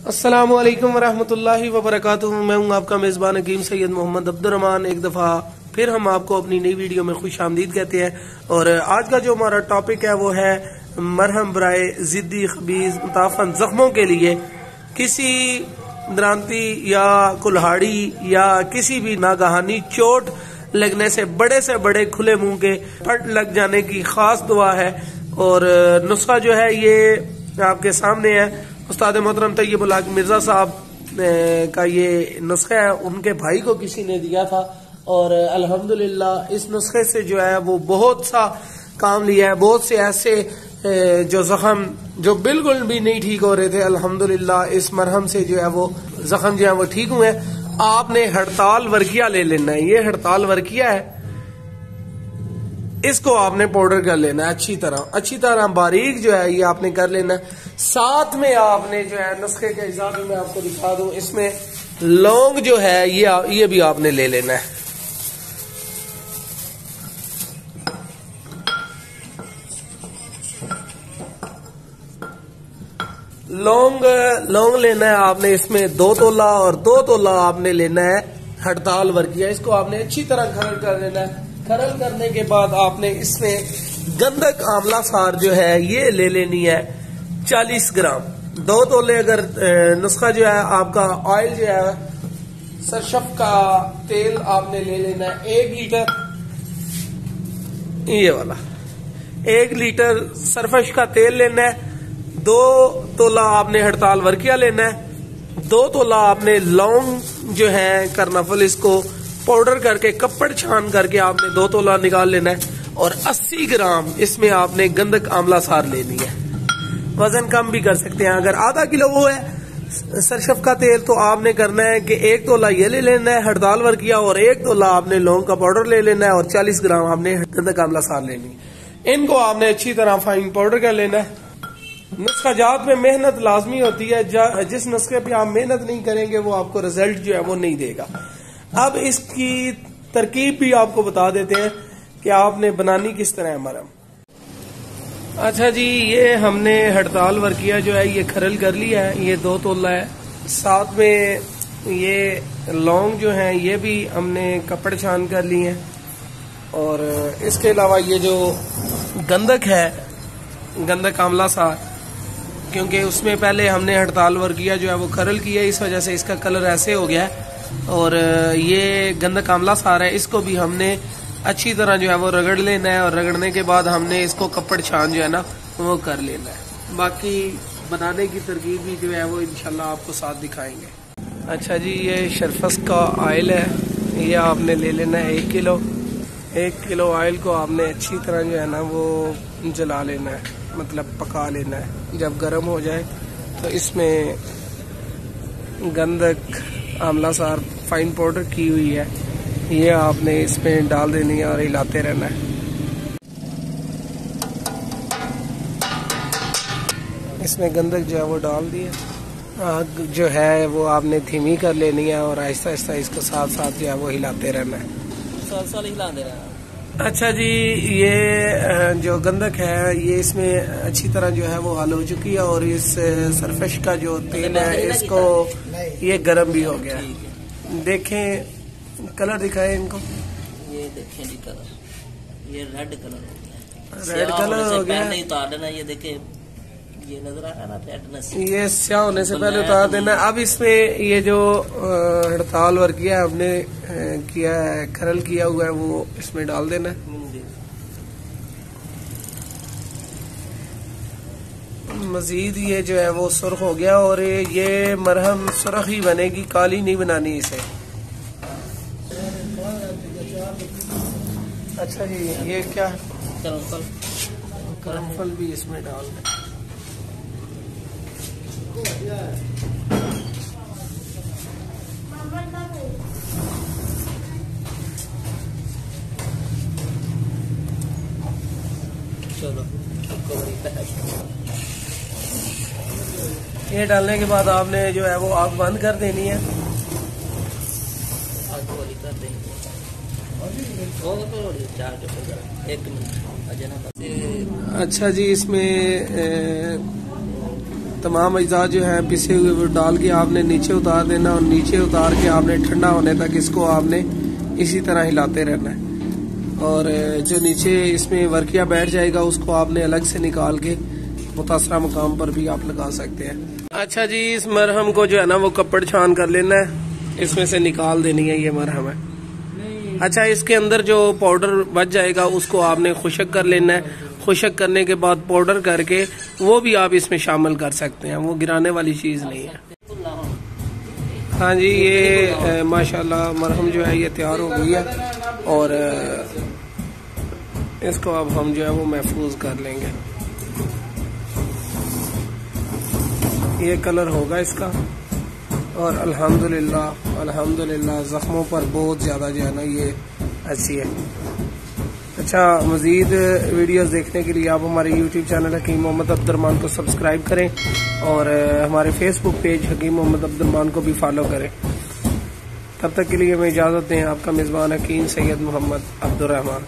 अस्सलामु अलैकुम वरहमतुल्लाहि वबरकातुहू। मैं हूं आपका मेज़बान हकीम सैयद मोहम्मद अब्दुर्रहमान। एक दफ़ा फिर हम आपको अपनी नई वीडियो में खुश आमदीद कहते हैं। और आज का जो हमारा टॉपिक है वो है मरहम बराए ज़िद्दी खबीज़ मुताफ़न ज़ख्मों के लिए। किसी द्रांति या कुल्हाड़ी या किसी भी नागहानी चोट लगने से बड़े खुले मुंह के फट लग जाने की खास दुआ है। और नुस्खा जो है ये आपके सामने है। उस्ताद मोहतरम तैयबुल हक मिर्जा साहब का ये नुस्खा है, उनके भाई को किसी ने दिया था और अल्हम्दुलिल्लाह इस नुस्खे से जो है वो बहुत सा काम लिया है। बहुत से ऐसे जो जख्म जो बिल्कुल भी नहीं ठीक हो रहे थे, अल्हम्दुलिल्लाह इस मरहम से जो है वो जख्म जो है वो ठीक हुए। आपने हड़ताल वर्किया ले लेना है। ये हड़ताल वर्किया है, इसको आपने पाउडर कर लेना है अच्छी तरह बारीक जो है ये आपने कर लेना है। साथ में आपने जो है नुस्खे के हिसाब में मैं आपको दिखा दूं, इसमें लौंग जो है ये भी आपने ले लेना है। लौंग लेना है आपने, इसमें 2 तोला और 2 तोला आपने लेना है हड़ताल वर्किया। इसको आपने अच्छी तरह खरल कर लेना है। खरल करने के बाद आपने इसमें गंधक आंवला सार जो है ये ले लेनी है 40 ग्राम। 2 तोले अगर नुस्खा जो है आपका ऑयल जो है सरसों का तेल आपने ले लेना है 1 लीटर, ये वाला 1 लीटर सरफश का तेल लेना है। 2 तोला आपने हड़ताल वर्किया लेना है। 2 तोला आपने लौंग जो है करनाफल, इसको पाउडर करके कपड़ छान करके आपने 2 तोला निकाल लेना है। और 80 ग्राम इसमें आपने गंधक आंवला सार लेनी है। वजन कम भी कर सकते हैं। अगर आधा किलो वो है सरसों का तेल तो आपने करना है कि 1 तोला ये ले लेना है हड़ताल वर्किया और 1 तोला आपने लौंग का पाउडर ले लेना है और 40 ग्राम आपने गंधक आंवला सार लेनी है। इनको आपने अच्छी तरह फाइन पाउडर कर लेना है। नुस्खा जात में मेहनत लाजमी होती है। जिस नुस्खे पे आप मेहनत नहीं करेंगे वो आपको रिजल्ट जो है वो नहीं देगा। अब इसकी तरकीब भी आपको बता देते हैं कि आपने बनानी किस तरह है मरहम। अच्छा जी, ये हमने हड़ताल वर्किया जो है ये खरल कर लिया है, ये 2 तोला है। साथ में ये लौंग जो है ये भी हमने कपड़ छान कर लिए हैं। और इसके अलावा ये जो गंधक है, गंधक आंवला सार, क्योंकि उसमें पहले हमने हड़ताल वर्किया जो है वो खरल किया, इस वजह से इसका कलर ऐसे हो गया है। और ये गंधक आंवला सार है, इसको भी हमने अच्छी तरह जो है वो रगड़ लेना है। और रगड़ने के बाद हमने इसको कपड़ छान जो है ना वो कर लेना है। बाकी बनाने की तरकीब भी जो है वो इंशाल्लाह आपको साथ दिखाएंगे। अच्छा जी, ये शरफस का ऑयल है, ये आपने ले लेना है 1 किलो। 1 किलो ऑयल को आपने अच्छी तरह जो है ना वो जला लेना है, मतलब पका लेना है। जब गर्म हो जाए तो इसमें गंधक आंवला सार फाइन पाउडर की हुई है ये आपने इसमें डाल देनी है और हिलाते रहना है। इसमें गंधक जो है वो डाल दिया। आग जो है वो आपने धीमी कर लेनी है और आहिस्ता आहिस्ता इसको साथ जो है वो हिलाते रहना है। साथ हिलाते रहना। अच्छा जी, ये जो गंधक है ये इसमें अच्छी तरह जो है वो हल हो चुकी है। और इस सरफश का जो तेल है इसको ये गर्म भी हो गया। देखें कलर दिखाए इनको, ये देखें जी कलर, ये रेड कलर हो गया। रेड कलर हो गया। नहीं उतार देना, ये देखे ये नजर आ रहा है ना रेडनेस, ये स्याह होने से पहले उतार देना। अब इसमें ये जो हड़ताल वर्किया हमने किया है, खरल किया हुआ है, वो इसमें डाल देना है। मजीद ये जो है वो सुर्ख हो गया और ये मरहम सुर्ख ही बनेगी, काली नहीं बनानी इसे। अच्छा जी, ये क्या करमफल भी इसमें डाल दें। चलो ये डालने के बाद आपने जो है वो आग बंद कर देनी है। आग वाली कर देंगे। 1 मिनट। अच्छा जी, इसमें तमाम अज्जा जो हैं पिसे हुए वो डाल के आपने नीचे उतार देना और नीचे उतार के आपने ठंडा होने तक इसको आपने इसी तरह हिलाते रहना है। और जो नीचे इसमें वर्किया बैठ जाएगा उसको आपने अलग से निकाल के मुतासरा मकाम पर भी आप लगा सकते हैं। अच्छा जी, इस मरहम को जो है ना वो कपड़ छान कर लेना है, इसमें से निकाल देनी है, ये मरहम है। अच्छा, इसके अंदर जो पाउडर बच जाएगा उसको आपने खुशक कर लेना है। खुशक करने के बाद पाउडर करके वो भी आप इसमें शामिल कर सकते हैं, वो गिराने वाली चीज़ नहीं है। हाँ जी, ये माशाल्लाह मरहम जो है ये तैयार हो गई है और इसको अब हम जो है वो महफूज कर लेंगे। ये कलर होगा इसका और अल्हम्दुलिल्लाह जख्मों पर बहुत ज़्यादा जो है ना ये अच्छी है। अच्छा, मज़ीद वीडियोस देखने के लिए आप हमारे YouTube चैनल हकीम मोहम्मद अब्दुर्रहमान को सब्सक्राइब करें और हमारे फेसबुक पेज हकीम मोहम्मद अब्दुर्रहमान को भी फॉलो करें। तब तक के लिए हमें इजाज़त दें। आपका मेज़बान हकीम सैयद मोहम्मद अब्दुर्रहमान।